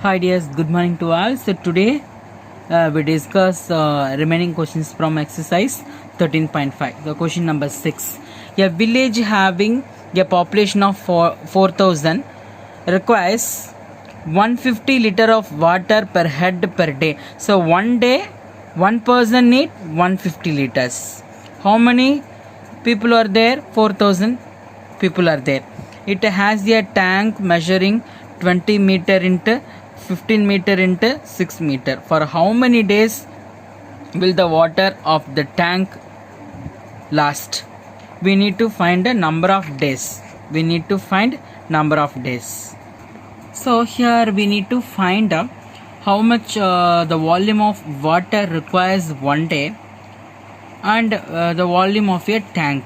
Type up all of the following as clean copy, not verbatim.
Hi dears, good morning to all. So today we discuss remaining questions from exercise 13.5. The question number 6. A village having a population of 4,000 requires 150 liter of water per head per day. So one day one person need 150 liters. How many people are there? 4,000 people are there. It has a tank measuring 20 meter into 15 meter into 6 meter. For how many days will the water of the tank last? We need to find a number of days. So here we need to find how much the volume of water requires one day and the volume of a tank.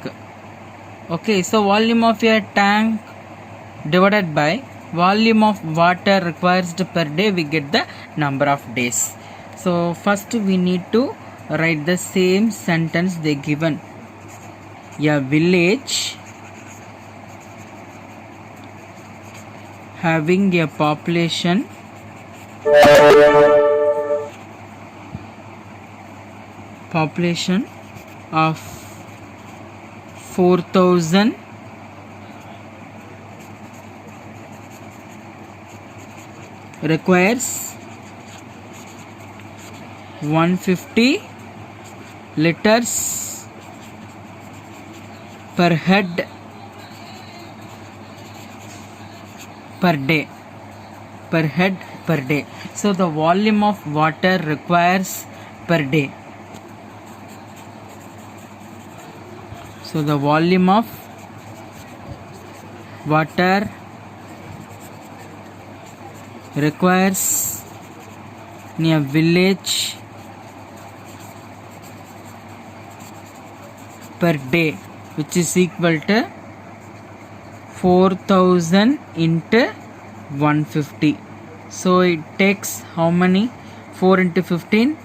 Okay, so volume of a tank divided by volume of water required per day, we get the number of days. So first we need to write the same sentence they given. A village having a population of 4,000 requires 150 liters per head per day. So the volume of water requires per day. So the volume of water requires in a village per day, which is equal to 4,000 into 150. So it takes how many? 4 into 15,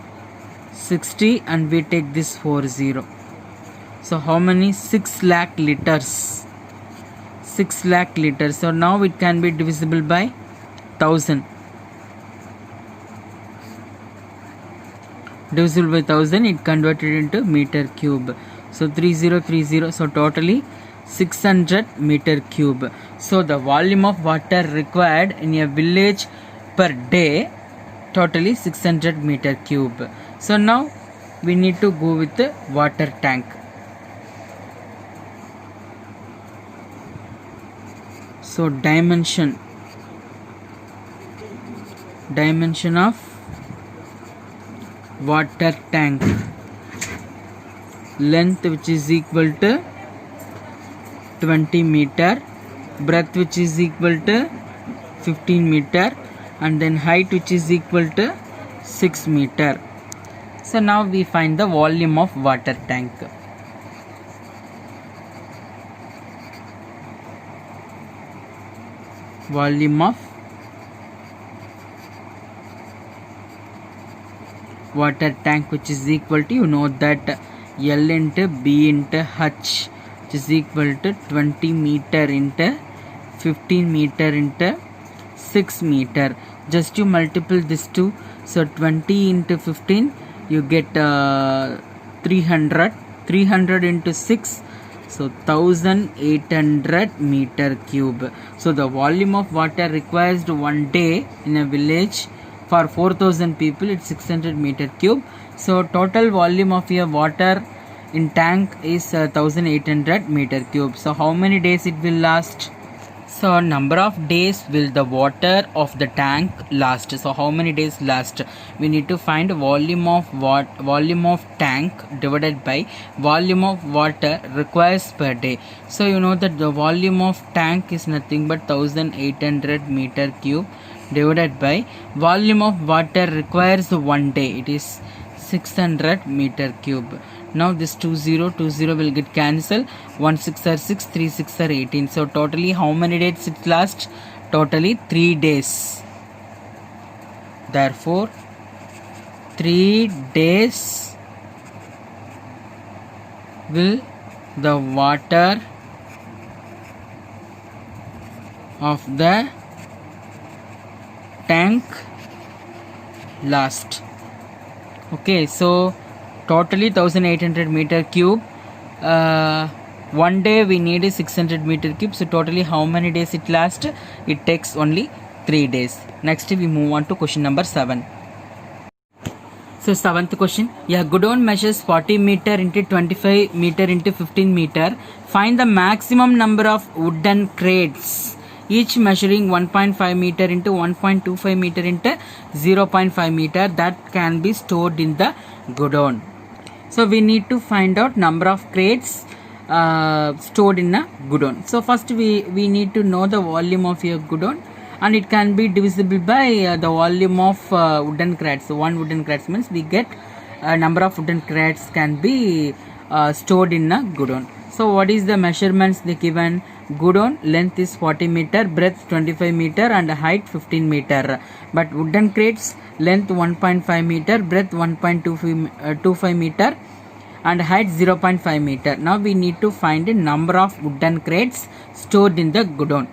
60, and we take this 40. So how many? 6 lakh liters. So now it can be divisible by 1000. Divisible by 1000, it converted into meter cube. So 3030. So totally 600 meter cube. So the volume of water required in a village per day, totally 600 meter cube. So now we need to go with the water tank. So dimension of water tank, length which is equal to 20 meter, breadth which is equal to 15 meter, and then height which is equal to 6 meter. So now we find the volume of water tank. Volume of water tank, which is equal to, you know that L into B into H, which is equal to 20 meter into 15 meter into 6 meter. Just you multiple this two. So 20 into 15, you get 300. 300 into 6, so 1800 meter cube. So the volume of water requires one day in a village for 4,000 people, it's 600 meter cube. So total volume of your water in tank is 1800 meter cube. So how many days it will last? So number of days will the water of the tank last. So how many days last? We need to find volume of tank divided by volume of water requires per day. So you know that the volume of tank is nothing but 1800 meter cube divided by volume of water requires one day, it is 600 meter cube. Now this 20 will get cancelled. 1 6 are 6, 3 6 are 18. So totally how many days it lasts? Totally 3 days. Therefore 3 days will the water of the tank last. Okay, so totally 1800 meter cube. One day we need a 600 meter cube, so totally how many days it lasts? It takes only 3 days. Next we move on to question number 7. So 7th question, a godown measures 40 meter into 25 meter into 15 meter. Find the maximum number of wooden crates, each measuring 1.5 meter into 1.25 meter into 0.5 meter, that can be stored in the godown. So we need to find out number of crates stored in a godown. So first we need to know the volume of your godown, and it can be divisible by the volume of wooden crates. So one wooden crates means we get a number of wooden crates can be stored in a godown. So what is the measurements they given? Godown length is 40 meter, breadth 25 meter and height 15 meter. But wooden crates length 1.5 meter, breadth 1.25 meter and height 0.5 meter. Now we need to find the number of wooden crates stored in the godown.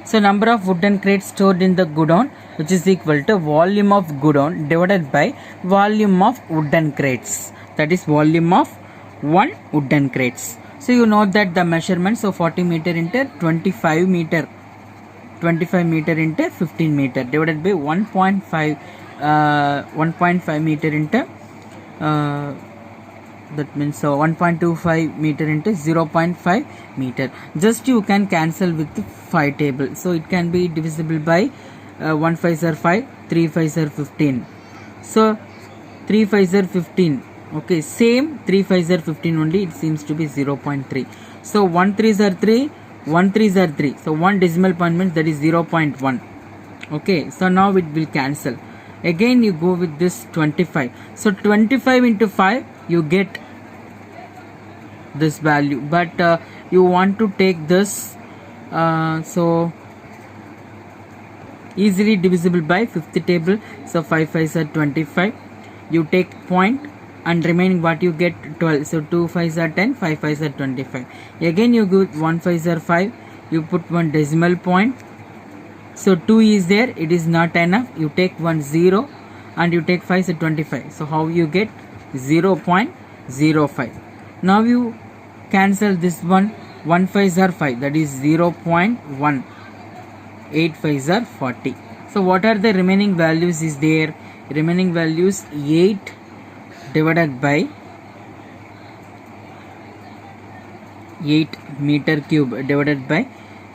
So number of wooden crates stored in the godown, which is equal to volume of godown divided by volume of wooden crates. That is volume of one wooden crates. So you know that the measurement, so 40 meter into 25 meter into 15 meter divided by 1.5 meter into that means so 1.25 meter into 0.5 meter. Just you can cancel with the 5 table, so it can be divisible by 1 5s are 5, 3 5s are 15. So 3 5s are 15. Okay, same 3 5s are 15 only, it seems to be 0.3. So 1 3s are 3, 1 3s are 3. So 1 decimal point means that is 0.1. Okay, so now it will cancel. Again you go with this 25. So 25 into 5 you get this value, but you want to take this so easily divisible by 5th table. So 5 5s are 25. You take point and remaining what you get 12. So 2 5s are 10, 5 5s are 25. Again you go 1 5s are 5. You put one decimal point. So 2 is there, it is not enough. You take 1 0 and you take 5, so 25. So how you get 0.05. Now you cancel this one. 1 5s are 5, that is 0.1. 8 5s are 40. So what are the remaining values is there? Remaining values 8 divided by 8 meter cube divided by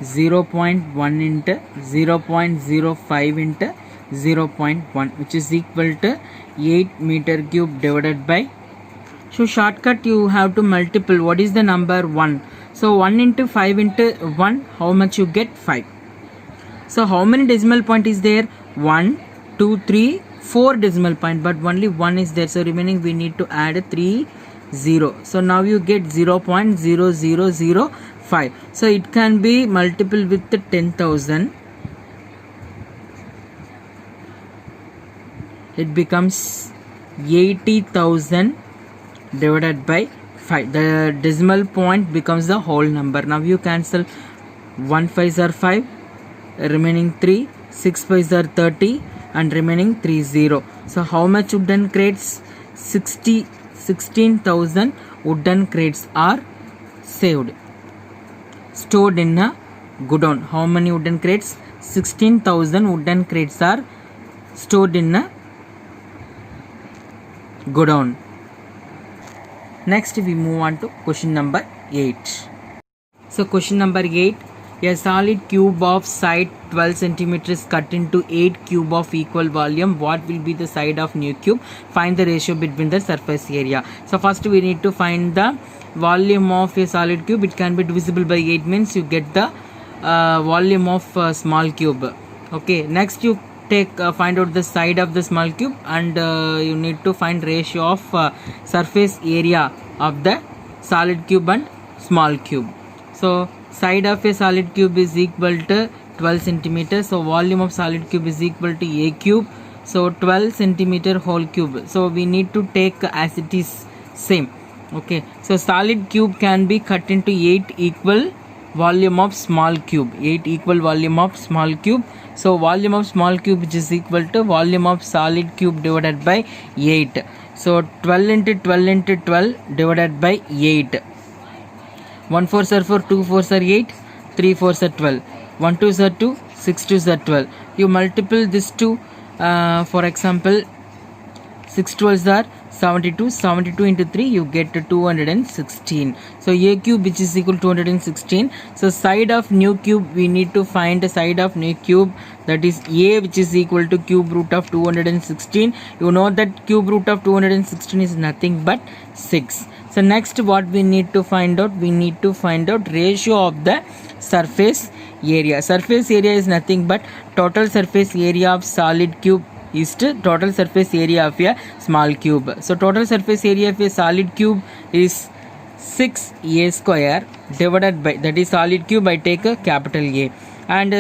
0.1 into 0.05 into 0.1, which is equal to 8 meter cube divided by, so shortcut you have to multiple. What is the number? 1. So 1 into 5 into 1, how much you get? 5. So how many decimal point is there? 1 2 3 4 decimal point, but only 1 is there, so remaining we need to add 3 0. So now you get 0.0005. so it can be multiple with the 10,000. It becomes 80,000 divided by 5. The decimal point becomes the whole number. Now you cancel 1 5s are 5, remaining 3, 6 5s are 30 and remaining 3 0. So how much wooden crates? 16,000 wooden crates are saved, stored in a godown. How many wooden crates? 16,000 wooden crates are stored in a godown. Next we move on to question number 8. So question number 8, a solid cube of side 12 centimeters cut into 8 cube of equal volume. What will be the side of new cube? Find the ratio between the surface area. So first we need to find the volume of a solid cube. It can be divisible by 8 means you get the volume of small cube. Okay, next you take find out the side of the small cube, and you need to find ratio of surface area of the solid cube and small cube. So side of a solid cube is equal to 12 centimeters. So volume of solid cube is equal to a cube. So 12 centimeter whole cube. So we need to take as it is same. Okay, so solid cube can be cut into 8 equal volume of small cube. 8 equal volume of small cube. So volume of small cube which is equal to volume of solid cube divided by 8. So 12 into 12 into 12 divided by 8. 1 4s are 4, 2 4s are 8, 3 4s are 12, 1 2s are 2, 6 2s are 12. You multiple this to, for example, 6 12s are 72, 72 into 3 you get to 216. So a cube which is equal to 216. So side of new cube we need to find the side of new cube, that is a, which is equal to cube root of 216. You know that cube root of 216 is nothing but 6. So next what we need to find out, we need to find out ratio of the surface area. Surface area is nothing but total surface area of solid cube is to total surface area of a small cube. So total surface area of a solid cube is 6a square divided by, that is solid cube, I take a capital A, and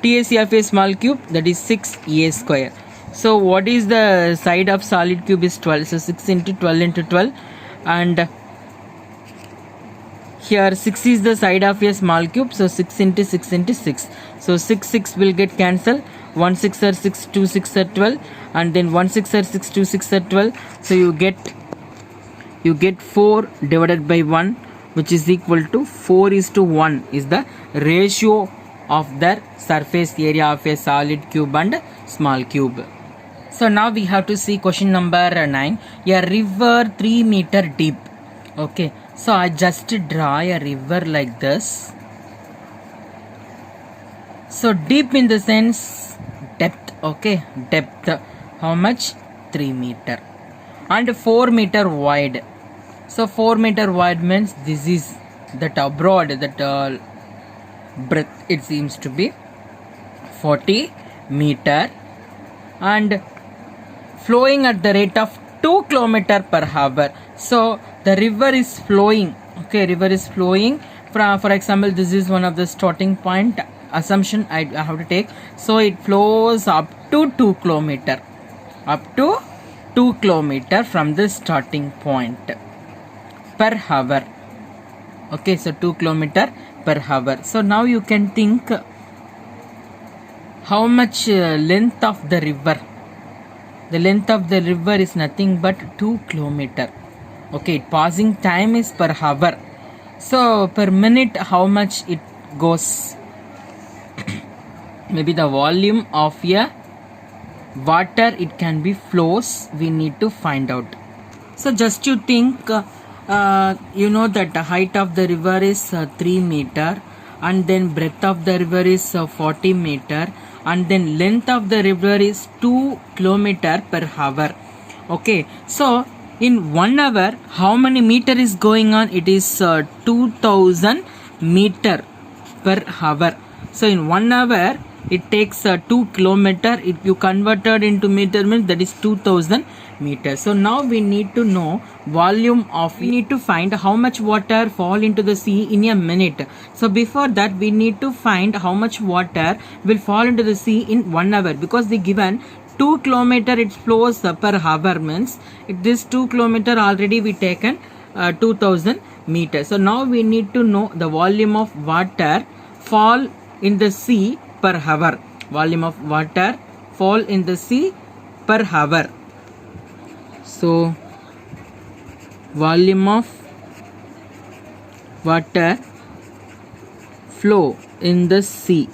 TAC of a small cube, that is 6a square. So what is the side of solid cube is 12. So 6 into 12 into 12, and here 6 is the side of a small cube, so 6 into 6 into 6. So 6 will get cancelled. 1 6 are 6, 2 6 are 12, and then 1 6 are 6, 2 6 are 12. So you get 4 divided by 1, which is equal to 4:1 is the ratio of the surface area of a solid cube and small cube. So now we have to see question number 9. A river 3 meter deep. Okay, so I just draw a river like this. So deep in the sense depth. Okay, depth how much? 3 meter, and 4 meter wide. So 4 meter wide means this is that broad, that breadth, it seems to be 40 meter, and flowing at the rate of 2 kilometer per hour. So the river is flowing. Okay, river is flowing from, for example, this is one of the starting point assumption I have to take. So it flows up to 2 kilometer, from the starting point per hour. Okay, so 2 kilometer per hour. So now you can think how much length of the river. The length of the river is nothing but 2 kilometer. Okay, passing time is per hour. So per minute how much it goes? Maybe the volume of a water it can be flows, we need to find out. So just you think, you know that the height of the river is 3 meter, and then breadth of the river is 40 meter, and then length of the river is 2 kilometer per hour. Okay, so in 1 hour how many meter is going on? It is 2000 meter per hour. So in 1 hour it takes 2 kilometer. If you converted into meter means that is 2000 meters. So now we need to know volume of, we need to find how much water fall into the sea in a minute. So before that we need to find how much water will fall into the sea in 1 hour, because the given 2 kilometer it flows per hour means this 2 kilometer already we taken 2000 meters. So now we need to know the volume of water fall in the sea per hour. Volume of water fall in the sea per hour. So volume of water flow in the sea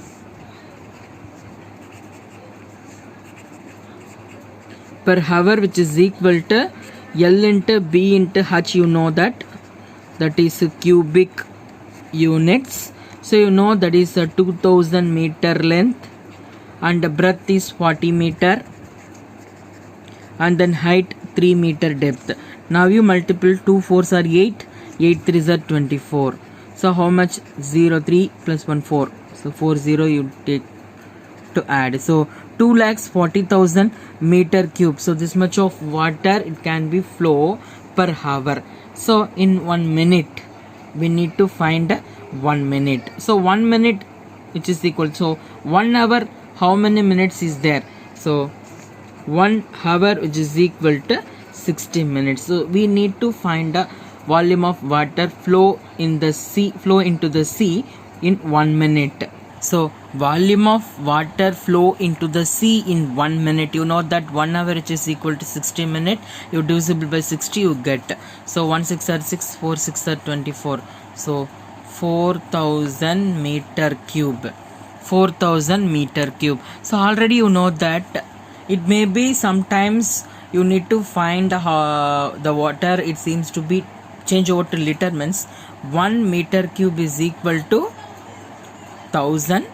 per hour, which is equal to L into B into H. You know that is cubic units. So you know that is a 2000 meter length, and the breadth is 40 meter, and then height 3 meter depth. Now you multiple 2 4s are 8, 8 3s are 24. So how much? 0 3 plus 1 4. So 4 0 you take to add. So 2,40,000 meter cube. So this much of water it can be flow per hour. So in 1 minute we need to find 1 minute. So 1 minute which is equal, so 1 hour how many minutes is there? So 1 hour which is equal to 60 minutes. So we need to find the volume of water flow in the sea, flow into the sea in 1 minute. So volume of water flow into the sea in 1 minute, you know that 1 hour which is equal to 60 minutes, you divisible by 60 you get. So 1 6 are 6, 4 6 are 24, so 4000 meter cube. 4000 meter cube. So already you know that it may be sometimes you need to find the water, it seems to be change over to liter, means 1 meter cube is equal to 1000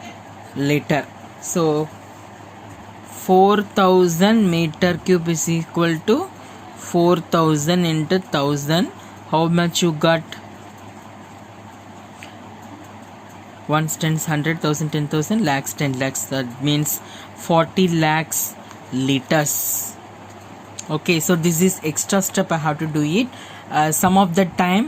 liter. So 4000 meter cube is equal to 4000 into 1000. How much you got? 1 tens 100, 1000 10,000, lakhs 10 lakhs, that means 40 lakhs liters. Okay, so this is extra step I have to do it. Some of the time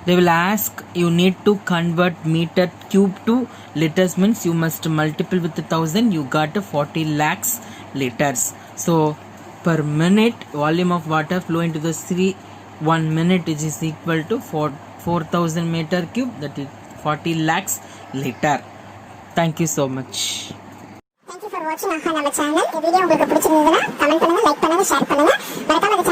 they will ask you need to convert meter cube to liters, means you must multiply with 1000, you got 40 lakhs liters. So per minute volume of water flow into the sea 1 minute is equal to 4000 meter cube, that is 40 lakhs liter. Thank you so much. Thank you for watching நம்ம channel. இந்த video உங்களுக்கு பிடிச்சிருந்ததுன்னா comment பண்ணுங்க, like பண்ணுங்க, share பண்ணுங்க. மறக்காம